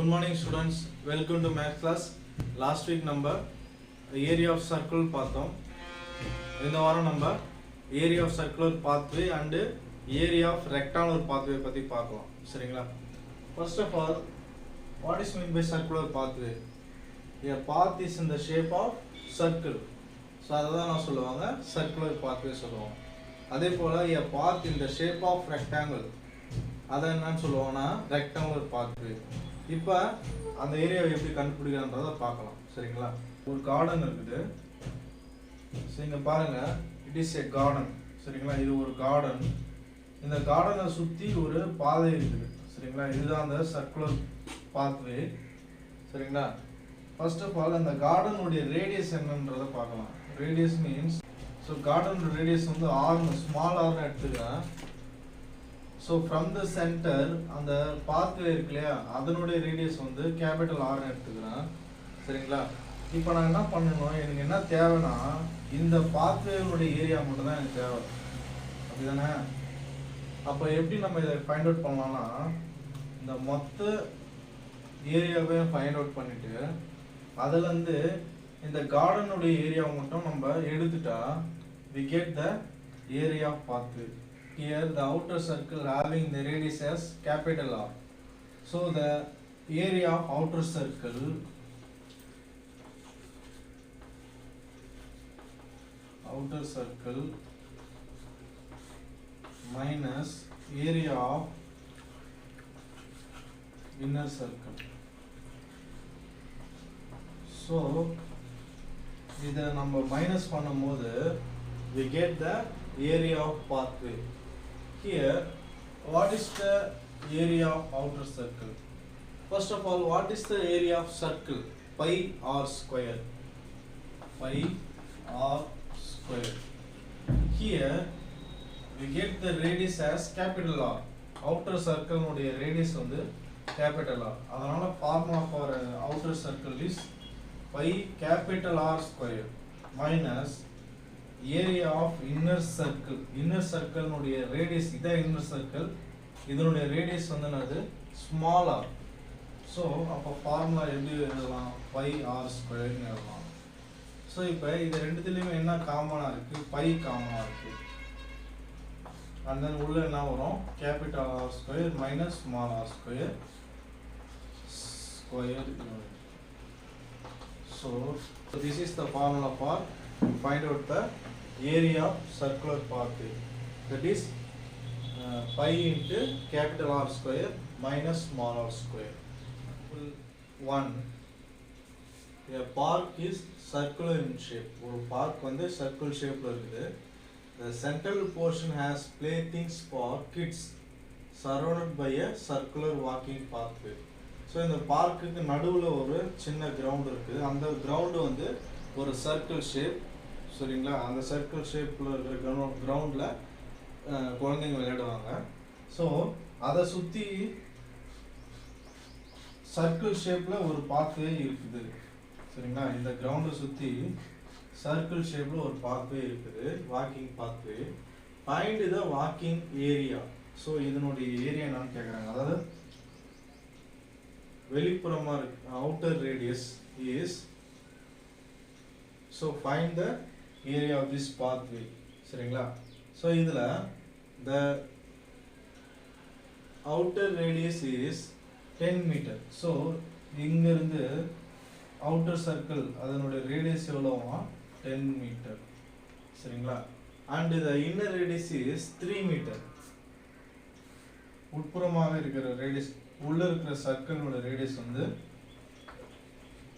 Good morning students, welcome to math class. Last week number area of circle பார்த்தோம். இந்த வாரம் நம்ம area of circular pathway and area of rectangular pathway பத்தி பார்க்கலாம். சரிங்களா? First of all, what is meant by circular pathway? A path is in the shape of circle. So அதான் நான் சொல்லுவாங்க circular pathway சொல்லுவாங்க. அதே போல a path in the shape of rectangle. அத என்னன்னு சொல்லுவாங்கன்னா rectangular pathway. இப்போ அந்த ஏரியாவை எப்படி கண்டுபிடிக்கிறன்றத பார்க்கலாம். சரிங்களா? ஒரு கார்டன் இருக்குது. இங்க பாருங்க, இட் இஸ் a garden. சரிங்களா? இது ஒரு கார்டன். இந்த கார்டனை சுத்தி ஒரு பாதை இருக்குது. சரிங்களா? இதுதான் அந்த சர்க்குலர் பாத்வே. சரிங்களா? ஃபர்ஸ்ட் ஆஃப் ஆல் அந்த கார்டனுடைய ரேடியஸ் என்னன்றத பார்க்கலாம். ரேடியஸ் மீன்ஸ் கார்டனோட ரேடியஸ் வந்து r ஸ்மால் r எடுத்துக்கிறேன். So from the center அந்த பாத்வே இருக்கு இல்லையா, அதனுடைய ரேடியஸ் வந்து கேபிட்டல் R எடுத்துக்கிறேன். சரிங்களா? இப்போ நான் என்ன பண்ணணும், எனக்கு என்ன தேவைன்னா இந்த பாத்வேனுடைய ஏரியா மட்டும் தான் எனக்கு தேவை. அப்படிதானே? அப்போ எப்படி நம்ம இதை ஃபைண்ட் அவுட் பண்ணலாம்னா, இந்த மொத்த ஏரியாவையும் ஃபைண்ட் அவுட் பண்ணிட்டு அதுலேருந்து இந்த கார்டனுடைய ஏரியாவை மட்டும் நம்ம எடுத்துட்டா we get the area of pathway. Here the outer circle having the radius as capital R. So the area of outer circle minus area of inner circle. So இதை நம்ம மைனஸ் பண்ணும்போது we get the area of pathway. Here, what is the area of outer circle? First of all, what is the area of circle? Pi r square. Pi r square. Here, we get the radius as capital R. Outer circle உடைய radius வந்து capital R. அதனால formula for outer circle is pi capital R square minus area of inner circle உடைய radius இதான் inner circle, இதனுடைய radius வந்து என்னது small r. So அப்போ formula எப்படி எழுதலாம், pi r square ன்னு எழுதலாம். ஸோ இப்போ இது ரெண்டுத்துலேயுமே என்ன காமனாக இருக்குது, பை காமனாக இருக்குது. அண்ட் தென் உள்ள என்ன வரும், capital R square minus small r square unit. So this is the formula for find out the area of circular pathway, that is pi into capital R square minus small r square. 1. A park is circular in shape. ஒரு park வந்து circle shape இருக்குது. The central portion has playthings for kids surrounded by a circular walking pathway. So இந்த பார்க்குக்கு நடுவில் ஒரு சின்ன ground இருக்குது. அந்த கிரவுண்டு வந்து ஒரு சர்க்கிள் ஷேப். சரிங்களா? அந்த சர்க்கிள் ஷேப்பில் இருக்கிற கிரவுண்டில் குழந்தைங்க விளையாடுவாங்க. ஸோ அதை சுற்றி சர்க்கிள் ஷேப்பில் ஒரு பாத்வே இருக்குது. சரிங்களா? இந்த கிரவுண்டை சுற்றி சர்க்கிள் ஷேப்பில் ஒரு பாத்வே இருக்குது, walking pathway. Find the walking area. So இதனுடைய ஏரியா என்னன்னு கேட்குறாங்க. அதாவது வெளிப்புறமாக இருக்கு, outer radius is, so find the area of this pathway. சரிங்களா? ஸோ இதில் the outer radius is 10 meter. So இங்கிருந்து outer circle அதனுடைய radius எவ்வளோவா, 10 meter. சரிங்களா? and the inner radius is 3 meter. உட்புறமாக இருக்கிற ரேடியஸ், உள்ள இருக்கிற சர்க்கிளோட ரேடியஸ் வந்து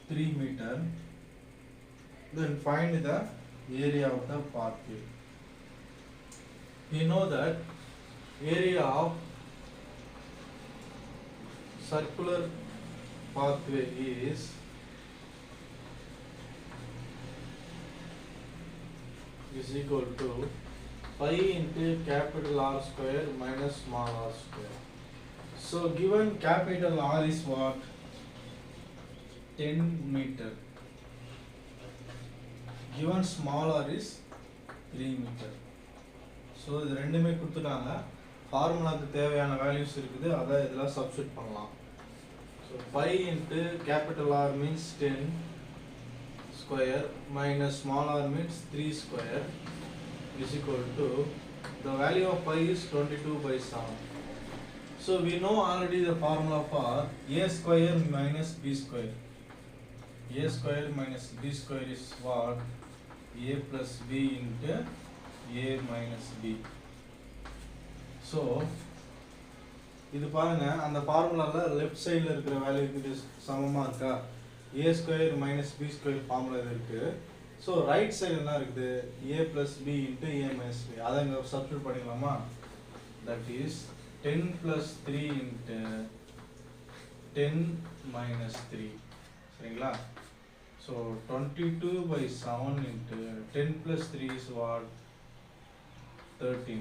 3 meter. Then find the area of the pathway. We know that area of circular pathway is equal to pi into capital R square minus small r square. So given capital R is what? 10 meter. Given small r is 3 meter. So இது ரெண்டுமே கொடுத்துட்டாங்க. ஃபார்முலாக்கு தேவையான values இருக்குது, அதை இதெல்லாம் substitute பண்ணலாம். So So 5 into capital R means 10 square minus small r means 3 square is equal to, the value of pi is 22 by 7. So we know already the formula for a square minus b square. A square minus b square is what? A plus b into a minus b. So இது பாருங்க, அந்த ஃபார்முலால left சைடில் இருக்கிற வேல்யூக்கு இது சமமாக இருக்கா? a square minus b square formula இது இருக்குது. ஸோ ரைட் சைடு என்ன இருக்குது? a plus b into a minus b. அதை இங்கே சப்ஸ்டியூட் பண்ணிக்கலாமா? That is 10 plus 3 into 10 minus 3. சரிங்களா? So 22 by 7 into 10 plus 3 is what? 13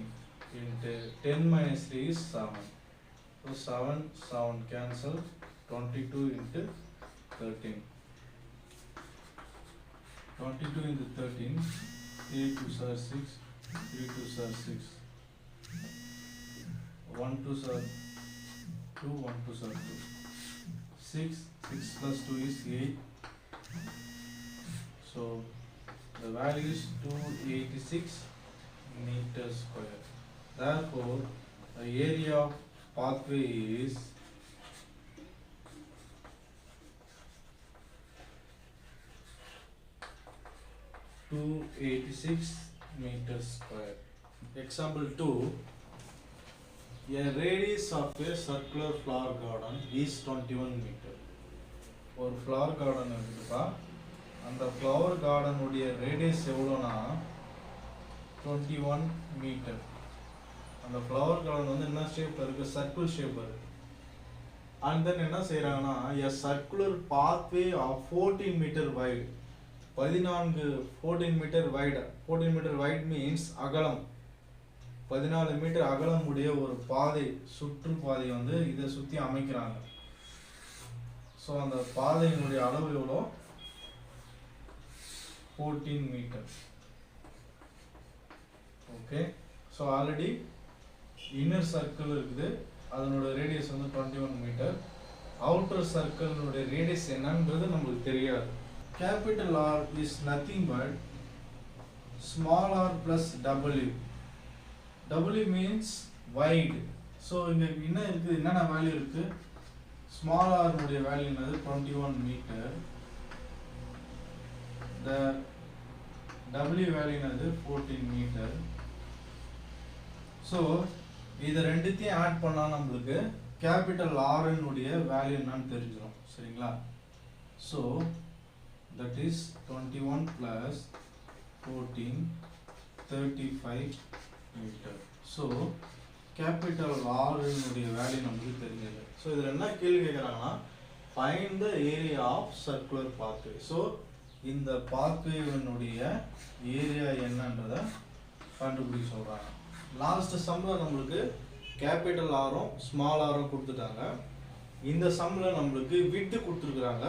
into 10 minus 3 is 7. So 7 cancel, 22 into 13. 22 into 13, 3 2s are 6, 3 2s are 6. 1 2s are 2, 1 2s are 2. 6 plus 2 is 8. So the value is 286 meters square. Therefore, the area of pathway is 286 meters square. Example 2. A radius of a circular flower garden is 21 meter. ஒரு flower garden இருக்குதுப்பா. அந்த flower கார்டனுடைய radius எவ்வளோனா 21 metre. அந்த flower garden வந்து என்ன ஷேப்பில் இருக்குது? Circle shape இருக்குது. அண்ட் தென் என்ன செய்கிறாங்கன்னா, a circular pathway of 14 metre wide. 14 metre wide. 14 metre wide means அகலம். 14 மீட்டர் அகலம் உடைய ஒரு பாதை, சுற்றுப்பாதை வந்து இதை சுற்றி அமைக்கிறாங்க. ஸோ அந்த பாதையினுடைய அளவு எவ்வளோ? 14 metre. Okay. So already inner circle இருக்குது, அதனோட ரேடியஸ் வந்து 21 மீட்டர். அவுட்டர் சர்க்கிளினுடைய ரேடியஸ் என்னன்றது நம்மளுக்கு தெரியாது. Capital R is nothing but small R plus W. W means wide. So இங்கே என்ன இருக்குது? என்னென்ன வேல்யூ இருக்குது? ஸ்மால் ஆர்னுடைய வேல்யூ என்னது? 21 மீட்டர். த டபிள்யூ வேல்யூ என்னது? 14 மீட்டர். ஸோ இதை ரெண்டுத்தையும் ஆட் பண்ணால் நம்மளுக்கு கேபிட்டல் ஆர்னுடைய வேல்யூ என்னன்னு தெரிஞ்சிடும். சரிங்களா? So that is 21 plus 14, 35 metre. So capital ஆர்னுடைய வேல்யூ நம்மளுக்கு தெரிஞ்சது. ஸோ இதில் என்ன கேள்வி கேட்குறாங்கன்னா, find the area of circular pathway. So இந்த பாத்வேனுடைய ஏரியா என்னன்றதை கண்டுபிடிக்க சொல்கிறாங்க. லாஸ்ட் சம்மில் நம்மளுக்கு கேபிட்டல் ஆரும் ஸ்மால் ஆரும் கொடுத்துட்டாங்க. இந்த சம்மில் நம்மளுக்கு விட்டு கொடுத்துருக்குறாங்க.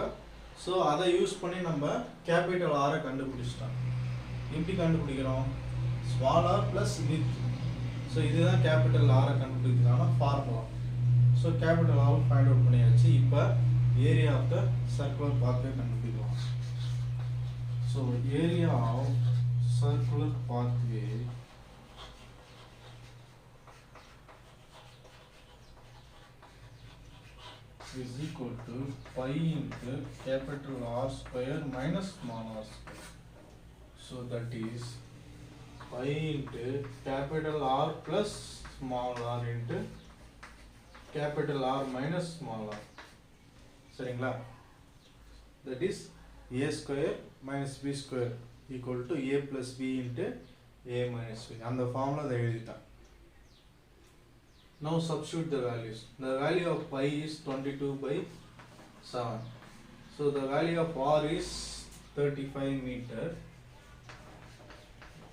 ஸோ அதை யூஸ் பண்ணி நம்ம கேபிட்டல் ஆரை கண்டுபிடிச்சிட்டோம். எப்படி கண்டுபிடிக்கிறோம்? Small R plus width. So இதுதான் கேபிட்டல் ஆரை கண்டுபிடிக்கிறதுக்கான formula. So capital R find out பண்ணியாச்சு. இப்போ area of the circular pathway கண்டுபிடிக்கலாம். So area of circular pathway is equal to pi into capital R square minus small r square. So that is pi into capital R plus small r into capital R minus small r. சரிங்களா? That is a square minus b square equal to a plus b into a minus b. அந்த formula அதை எழுதிட்டேன். Now substitute the values. The value of pi is 22 by 7. So the value of r is 35 meter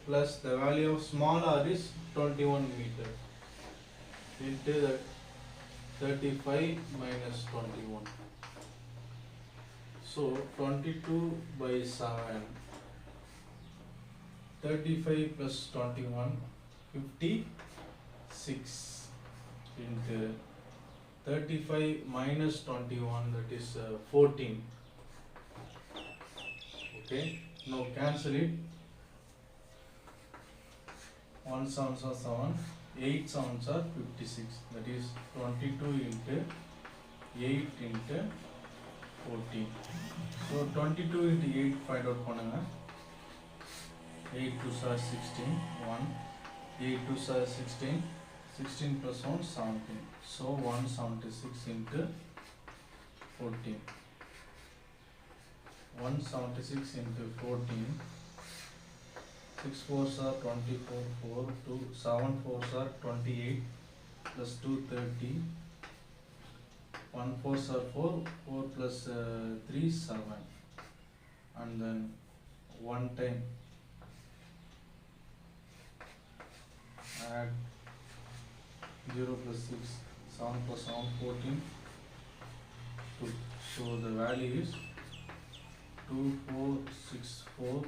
plus the value of small r is 21 meter into the 35 minus 21. So 22 by 7, 35 plus 21, 56. Into 35 minus 21, that is 14. Okay, now cancel it. 1 sevens are 7, 8 sevens are 56. That is 22 into 8 into 14. So 22 into 8 find out பண்ணுங்க. 8 2s are 16, 1. 8 2s are 16, 16 plus 1 17. So 176 into 14. 176 into 14. 6 4s are 24, 4, 2, 7 4s are 28, plus 2 30. 1 4s are 4, 4 plus 3 7. And then 1 time add 0 plus 6, 7 plus 7 14, 2. So the value is 2464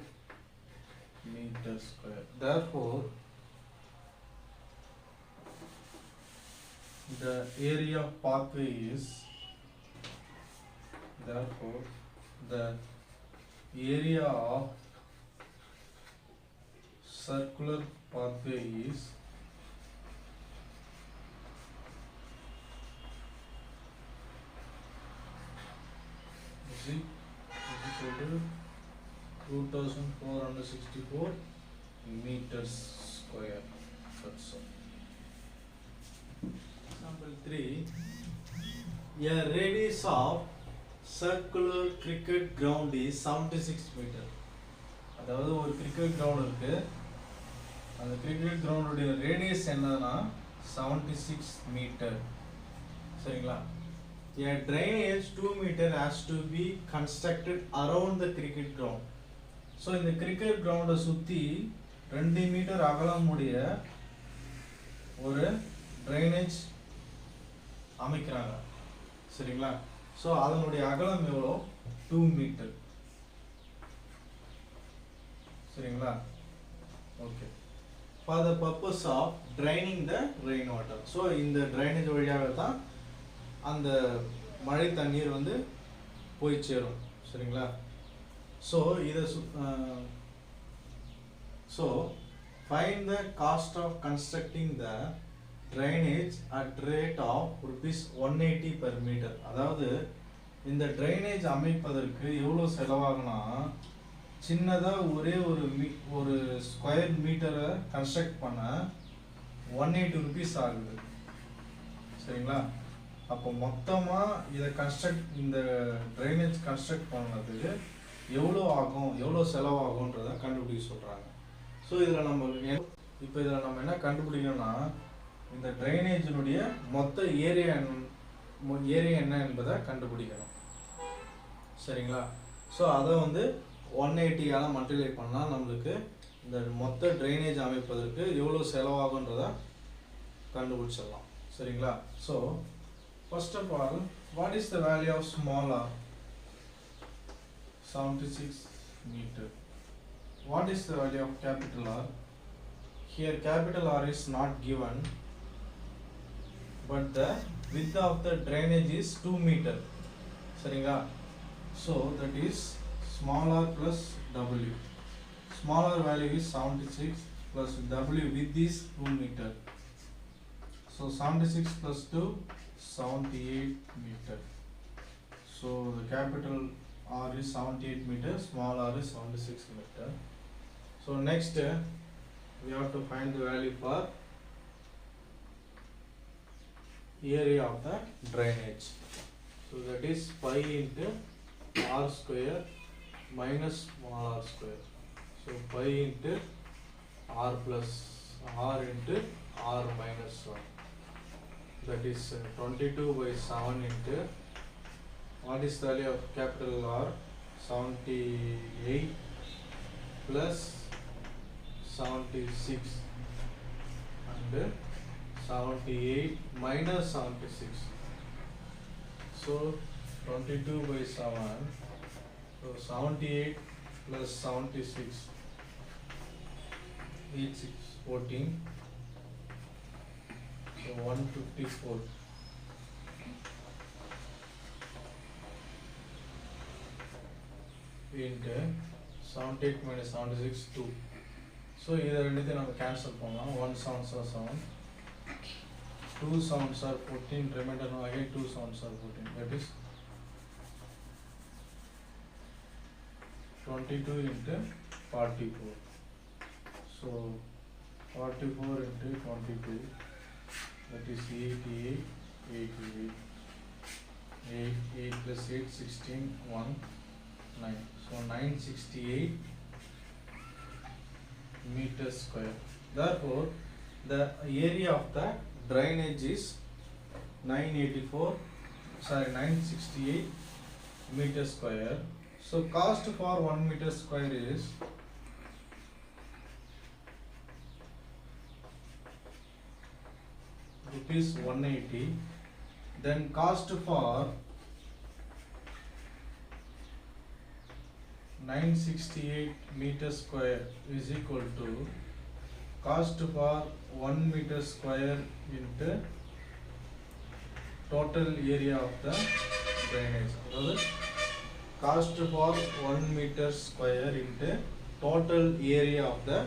meter square. Therefore the area of pathway is, therefore the area of circular pathway is equal to 2464 meters square. That's all. Example 3. A radius of circular cricket ground is 76 meter. அதாவது ஒரு cricket ground இருக்கு. அந்த cricket கிரவுண்டுடைய radius என்னன்னா 76 metre. சரிங்களா? A drainage 2 meter has to be constructed around the cricket ground. So இந்த cricket கிரவுண்டை சுற்றி 2 metre அகலமுடைய ஒரு drainage அமைக்கிறாங்க. சரிங்களா? ஸோ அதனுடைய அகலம் எவ்வளோ? 2 மீட்டர். சரிங்களா? Okay. For the purpose of draining the rainwater. So இந்த ட்ரைனேஜ் வழியாக தான் அந்த மழை தண்ணீர் வந்து போய் சேரும். சரிங்களா? ஸோ இதை so find the cost of constructing the drainage at rate of ₹180 per meter. அதாவது இந்த ட்ரைனேஜ் அமைப்பதற்கு எவ்வளோ செலவாகுனா, சின்னதாக ஒரே ஒரு ஸ்கொயர் மீட்டரை கன்ஸ்ட்ரக்ட் பண்ண ₹180 ஆகுது. சரிங்களா? அப்போ மொத்தமாக இதை இந்த ட்ரைனேஜ் கன்ஸ்ட்ரக்ட் பண்ணதுக்கு எவ்வளோ ஆகும், எவ்வளோ செலவாகுன்றதை கண்டுபிடிக்க சொல்கிறாங்க. ஸோ இதில் நம்ம என்ன கண்டுபிடிக்கணும்னா, இந்த ட்ரைனேஜினுடைய மொத்த ஏரியா என்ன என்பதை கண்டுபிடிக்கணும். சரிங்களா? ஸோ அதை வந்து 180ஆல் மல்டிப்ளை பண்ணால் நம்மளுக்கு இந்த மொத்த ட்ரைனேஜ் அமைப்பதற்கு எவ்வளோ செலவாகுன்றதை கண்டுபிடிச்சிடலாம். சரிங்களா? So first of all, what is the value of small r? 76 meter. What is the value of capital R? Here capital R is not given, but the width of the drainage is 2 meter. சரிங்களா? So that is small r plus W. Small r value is 76 plus W width is 2 meter. So 76 plus 2, 78 meter. So the capital R is 78 meter, small r is 76 meter. So next we have to find the value for area of the drainage. So that is pi into r square minus small r square. So pi into r plus r into r minus 1. That is 22/7 into, what is the value of capital R? 78 plus 76 and 78 minus 76. So 22/7. So 78 plus 76, 8 6 14. So 154 into 78 minus 76 2. So இதை ரெண்டுத்தையும் நம்ம cancel பண்ணலாம். 1 7s are 7, 2 7s are 14, remainder again 2 7s are 14, that is 22 into 44. So 44 into 22, that is 88, 88, 8 plus 8, 16, 1, 9. So 968 meters square. Therefore, the area of the drainage is 968 meters square. So cost for 1 meter square is rupees 180. Then cost for 968 meters square is equal to cost for 1 meter square into total area of the drainage. Cost for 1 meter square into total area of the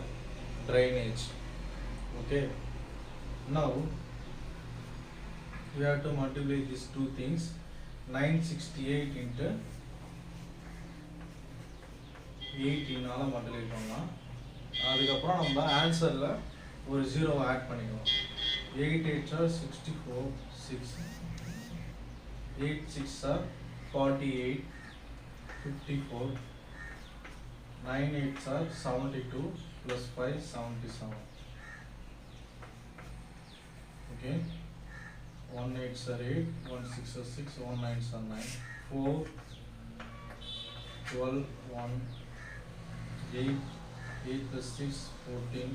drainage. Okay. Now we have to multiply these two things. 968 into 8 னால multiply பண்ணலாம். அதுக்கப்புறம் நம்ம ஆன்சர்ல ஒரு 0 add பண்ணிக்கலாம். 8 8s are 64, 6, 8 6s are 48, 54, 9 8s are 72 plus 5 77. Okay, 1 8s are 8, 1 6 are 6, 1 9s are 9, 4, 12, 1, 8, 8 plus 6, 14,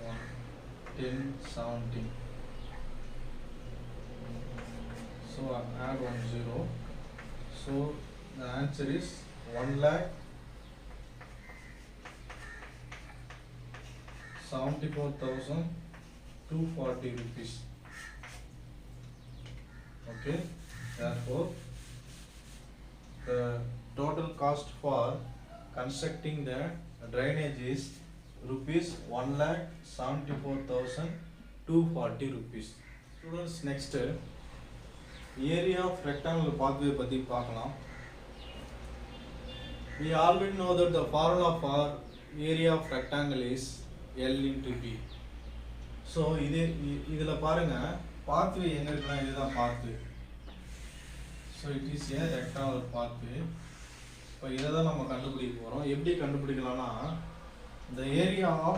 1, 10, 17. So I add 1 0. So the answer is 1,74,240 rupees. Okay, therefore the total cost for constructing the drainage is rupees 1,74,240 rupees. Students, next area of rectangle pathway பத்தி பார்க்கலாம். We already know that the formula for area of rectangle is L into B. So இதுல பாருங்க pathway எங்க இருக்குன்னா இதுதான் pathway. So it is a rectangle pathway. இப்போ இதை தான் நம்ம கண்டுபிடிக்க போகிறோம். எப்படி கண்டுபிடிக்கலாம்னா the area of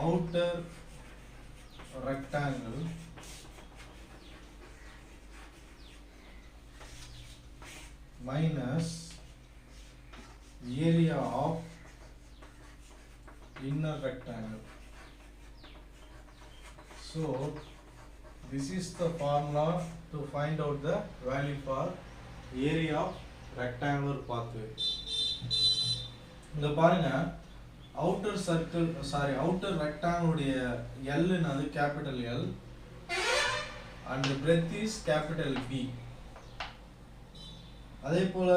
outer rectangle minus area of inner rectangle. So this is the formula to find out the value for area of rectangular pathway. இங்க பாருங்க outer rectangle உடைய L னது capital L and breadth is capital B. அதே போல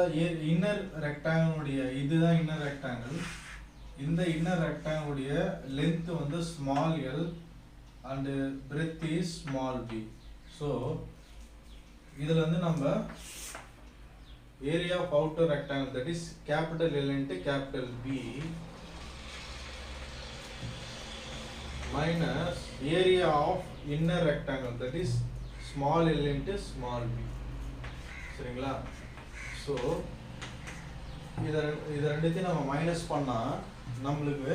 inner rectangle உடைய இதுதான் inner rectangle. இந்த inner rectangle உடைய length வந்து small l and breadth is small b. So இதுல வந்து நம்ம area of outer rectangle, that is capital L into capital B minus area of inner rectangle, that is small l into small b. சரிங்களா? So இத ரெண்டுத்தையும் நம்ம minus பண்ணா நம்மளுக்கு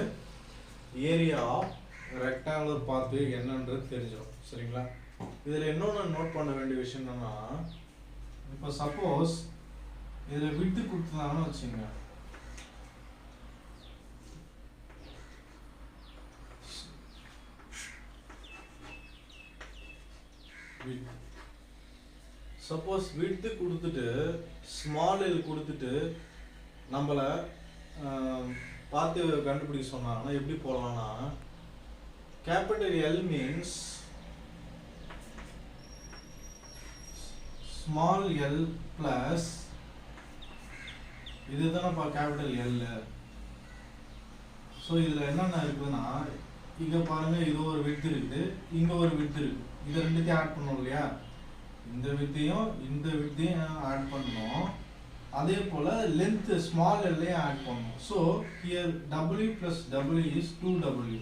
area of rectangular pathway என்னன்றது தெரிஞ்சிடும். சரிங்களா? இதுல இன்னொன்னு நோட் பண்ண வேண்டிய விஷயம் என்னன்னா, இப்போ சப்போஸ் இதுல விட்த் கொடுத்தாங்கன்னு வச்சுங்க, சப்போஸ் விட்த் கொடுத்துட்டு ஸ்மால் எல் கொடுத்துட்டு நம்மள பார்த்து கண்டுபிடிக்க சொன்னாங்கன்னா எப்படி போடலாம்னா, capital L means small l plus இதுதானப்பா கேபிட்டல் L. ஸோ இதில் என்னென்ன இருக்குதுன்னா இங்கே பாருங்க இது ஒரு விட்த் இருக்குது, இங்கே ஒரு விட்த் இருக்கு. இதை ரெண்டுத்தையும் ஆட் பண்ணோம் இல்லையா, இந்த வித்தையும் ஆட் பண்ணோம். அதே போல் லென்த் ஸ்மால் எல்லையும் ஆட் பண்ணோம். So here W plus W is 2W.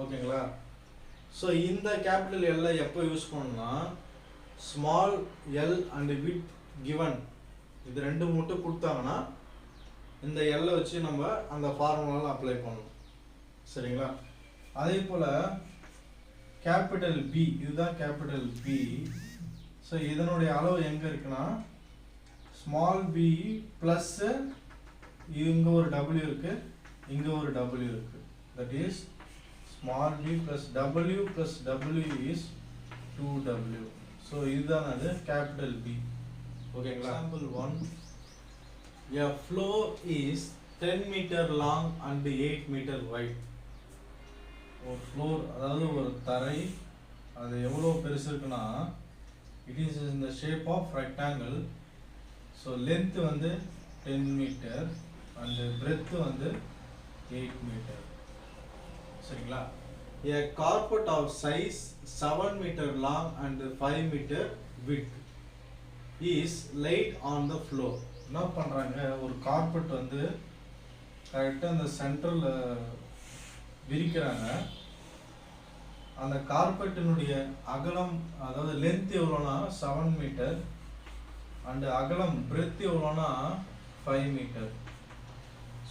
ஓகேங்களா? ஸோ இந்த கேபிட்டல் எல்லை எப்போ யூஸ் பண்ணணும்னா small L and with given இது ரெண்டு மட்டும் கொடுத்தாங்கன்னா இந்த எல்லை வச்சு நம்ம அந்த ஃபார்முலாவில் அப்ளை பண்ணணும். சரிங்களா? அதே போல் கேபிட்டல் பி, இதுதான் கேபிட்டல் பி. ஸோ இதனுடைய அளவு எங்கே இருக்குன்னா ஸ்மால் பி ப்ளஸ் இங்கே ஒரு டபிள்யூ இருக்குது, இங்கே ஒரு டபிள்யூ இருக்குது. That is small P plus W is 2W. So இதுதான் அது கேபிட்டல் பி. ஓகேங்களா? Example 1, a floor is 10 meter long and 8 meter wide. ஒரு ஃப்ளோர் அதாவது ஒரு தரை அது எவ்வளோ பெருசு இருக்குன்னா it is in the shape of rectangle. So length வந்து 10 meter and breadth வந்து 8 meter. சரிங்களா? a carpet of size 7 meter long and 5 meter width is laid on the floor. என்ன பண்ணுறாங்க, ஒரு கார்பெட் வந்து கரெக்டாக அந்த சென்ட்ரலில் விரிக்கிறாங்க. அந்த கார்பெட்டினுடைய அகலம் அதாவது லென்த் எவ்வளோனா 7 மீட்டர் அண்டு அகலம் பிரெத் எவ்வளோனா 5 மீட்டர்.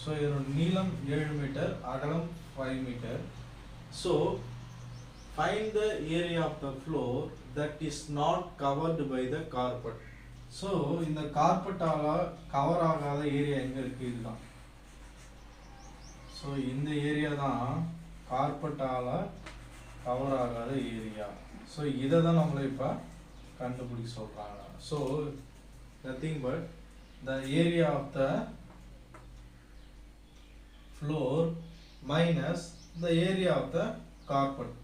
ஸோ இதனோட நீளம் 7 மீட்டர், அகலம் 5 metre. So find the area of the floor that is not covered by the carpet. So இந்த கார்பெட்டால் கவர் ஆகாத ஏரியா எங்கே இருக்குது, இதுதான். ஸோ இந்த ஏரியா தான் கார்பெட்டால் கவர் ஆகாத ஏரியா. ஸோ இதை தான் நம்மளை இப்போ கண்டுபிடிக்க சொல்கிறாங்க. So nothing but the area of the floor minus the area of the carpet.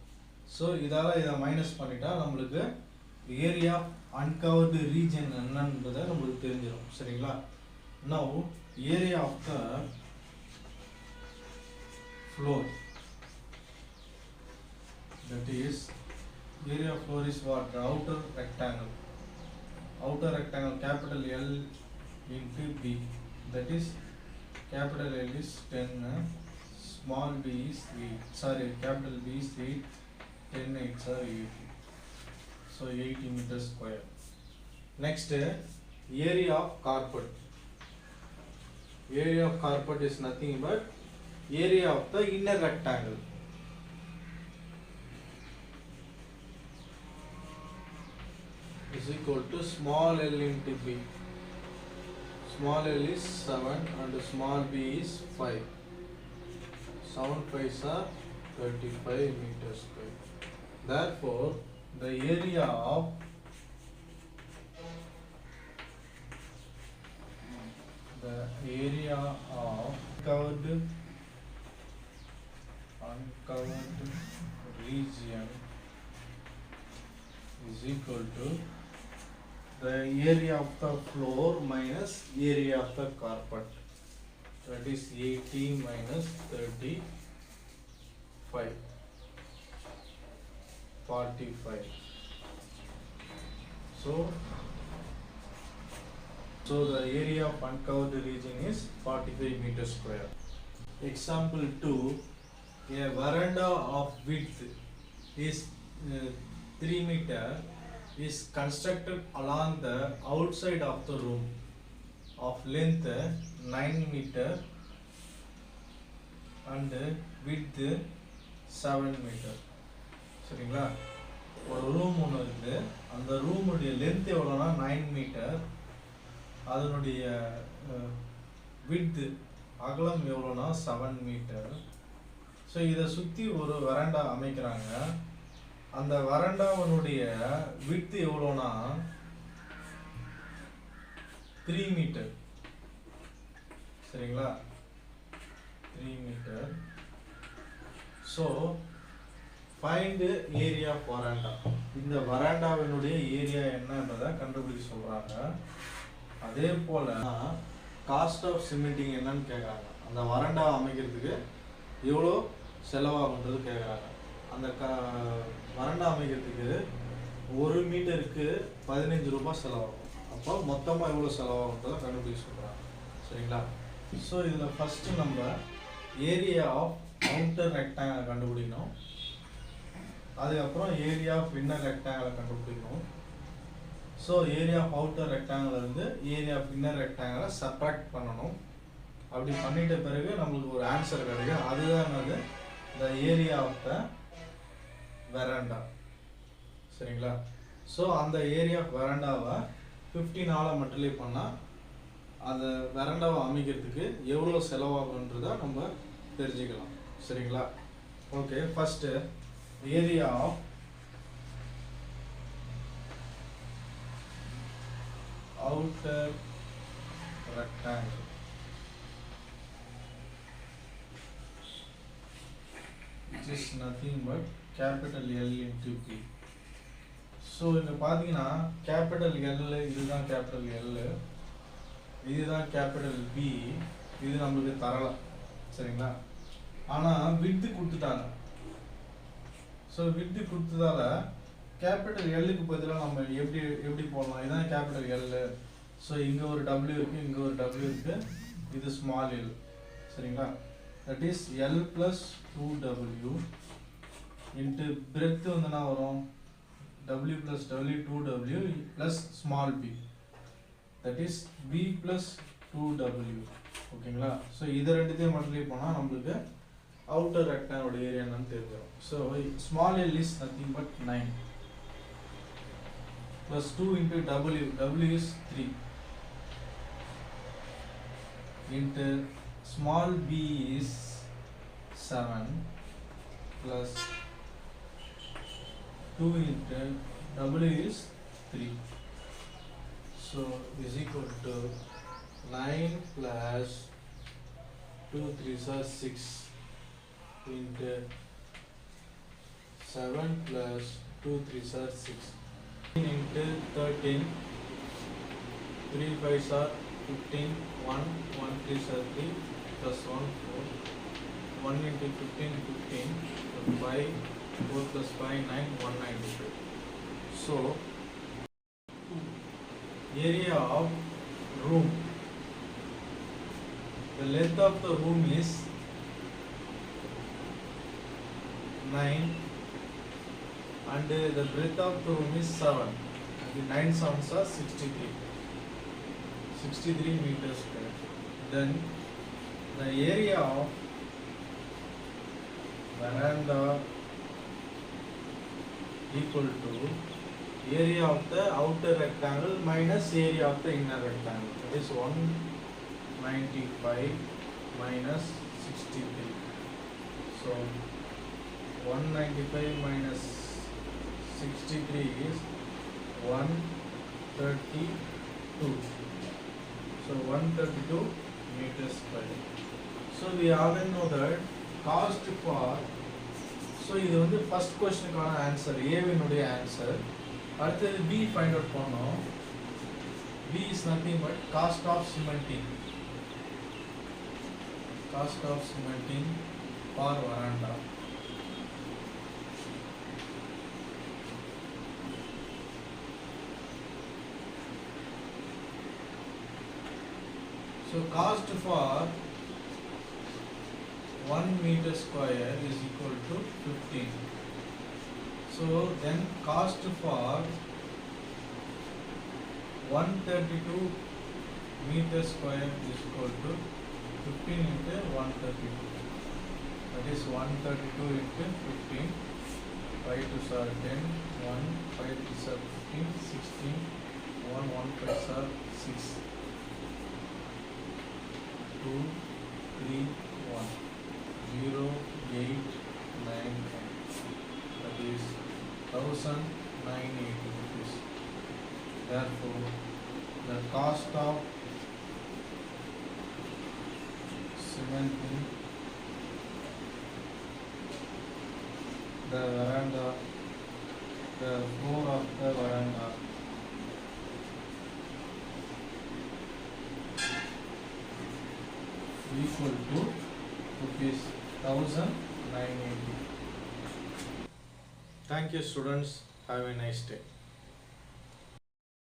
So இதால் இதை மைனஸ் பண்ணிட்டா நம்மளுக்கு ஏரியா அன்கவர்டு ரீஜன் என்னன்றதை நம்மளுக்கு தெரிஞ்சிடும். சரிங்களா? Now area of the floor, that is area of floor is what? The outer rectangle capital L into B, that is capital L is 10, small b is 8, sorry capital B is 8, 10 8s are 80. So 80 meters square. Next, area of carpet. Area of carpet is nothing but area of the inner rectangle. Is equal to small l into b. Small l is 7 and small b is 5. 7 5s are 35 meters square. Therefore, the area of uncovered region is equal to the area of the floor minus area of the carpet. That is 80 minus 35, 45. So the area of uncovered region is 45 meters square. Example 2, a veranda of width is 3 meter is constructed along the outside of the room of length 9 meter and width 7 meter. சரிங்களா? ஒரு room ஒன்று இருக்குது, அந்த ரூமுடைய length எவ்வளோனா 9 metre, அதனுடைய width அகலம் எவ்வளோனா 7 metre. So இதை சுற்றி ஒரு வராண்டா அமைக்கிறாங்க. அந்த வராண்டாவனுடைய விட்த் எவ்வளோனா 3 மீட்டர். சரிங்களா? 3 metre So find area of veranda. இந்த வராண்டாவினுடைய ஏரியா என்னன்றதை கண்டுபிடிக்க சொல்றாங்க. அதே போல காஸ்ட் ஆஃப் சிமெண்டிங் என்னன்னு கேட்குறாங்க. அந்த வராண்டா அமைக்கிறதுக்கு எவ்வளோ செலவாகுன்றது கேட்குறாங்க. அந்த வராண்டா அமைக்கிறதுக்கு 1 மீட்டருக்கு 15 ரூபாய் செலவாகும். அப்போ மொத்தமாக எவ்வளோ செலவாகுன்றதை கண்டுபிடிக்க சொல்கிறாங்க. சரிங்களா? ஸோ இதில் ஃபஸ்ட்டு நம்ம ஏரியா ஆஃப் அவுட்டர் ரெக்டாங்கிளை கண்டுபிடிக்கணும். அதுக்கப்புறம் ஏரியா ஆஃப் இன்னர் ரெக்டாங்கிளை கண்டுபிடிக்கணும். So area of outer rectangle இருந்து ஏரியா ஆஃப் இன்னர் ரெக்டாங்கிளை சப்ராக்ட் பண்ணணும். அப்படி பண்ணிட்ட பிறகு நம்மளுக்கு ஒரு ஆன்சர் கிடைக்கும். அதுதான் என்னது, the area of the veranda. சரிங்களா? ஸோ அந்த ஏரியா ஆஃப் வெராண்டாவை 15 மல்டிப்ளை பண்ணால் அந்த வெராண்டாவை அமைக்கிறதுக்கு எவ்வளோ செலவாகுன்றதை நம்ம தெரிஞ்சுக்கலாம். சரிங்களா? Okay, first area of outer rectangle which is nothing but capital L into P. So இங்கே பார்த்தீங்கன்னா கேபிட்டல் L இதுதான் கேபிட்டல் L, இதுதான் கேபிட்டல் B, இது நம்மளுக்கு தரலாம். சரிங்களா? ஆனால் விட்து கொடுத்துட்டாங்க. ஸோ விட்து கொடுத்ததால கேபிட்டல் எல்லுக்கு பதிலாக நம்ம எப்படி போடலாம்? இதுதான் கேபிட்டல் எல். ஸோ இங்கே ஒரு W இருக்குது, இங்கே ஒரு W இருக்குது, இது ஸ்மால் எல். சரிங்களா? That is L plus 2W into breadth வந்து என்ன வரும்? W plus W 2W plus small b, that is B plus 2W. ஓகேங்களா? ஸோ இதை ரெண்டுத்தையும் மல்டிப்ளை பண்ணால் நம்மளுக்கு அவுட்டர் ரெக்டாங்கிளோட ஏரியா என்னன்னு தெரிஞ்சிடும். So small L is nothing but 9 plus 2 into W is 3 into small b is 7 plus 2 into W is 3. So is equal to 9 plus 2 3s are 6 into 7 plus 2 3s are 6 into 13, 3 5s are 15, 1 1 3s are 3 plus 1 4, 1 into 15 15, 5 4 plus 5 9 192. So area of room, the length of the room is 9 and the breadth of the room is 7. The 9 7s are 63 meters square. Then the area of veranda equal to area of the outer rectangle minus area of the inner rectangle. That is 195 minus 63. So 195 minus 63 is 132. So 132 meters square. So we already know that cost for, so இது வந்து first questionக்கான answer, A வினுடைய answer. அடுத்தது B find out பண்ணோம். B is nothing but cost of cementing. Cost of cementing for veranda. So cost for 1 meter square is equal to 15. So then cost for 132 meter square is equal to 15 into 132. That is 132 into 15. 5 2s are 10, 1, 5 3s are 15, 16, 1, 1 5s are 6. 2 3 1 0 8 9 10. That is 1980 rupees. Therefore, the cost of cementing the veranda, the floor of the veranda. Equal to rupees 1980. Thank you students. Have a nice day.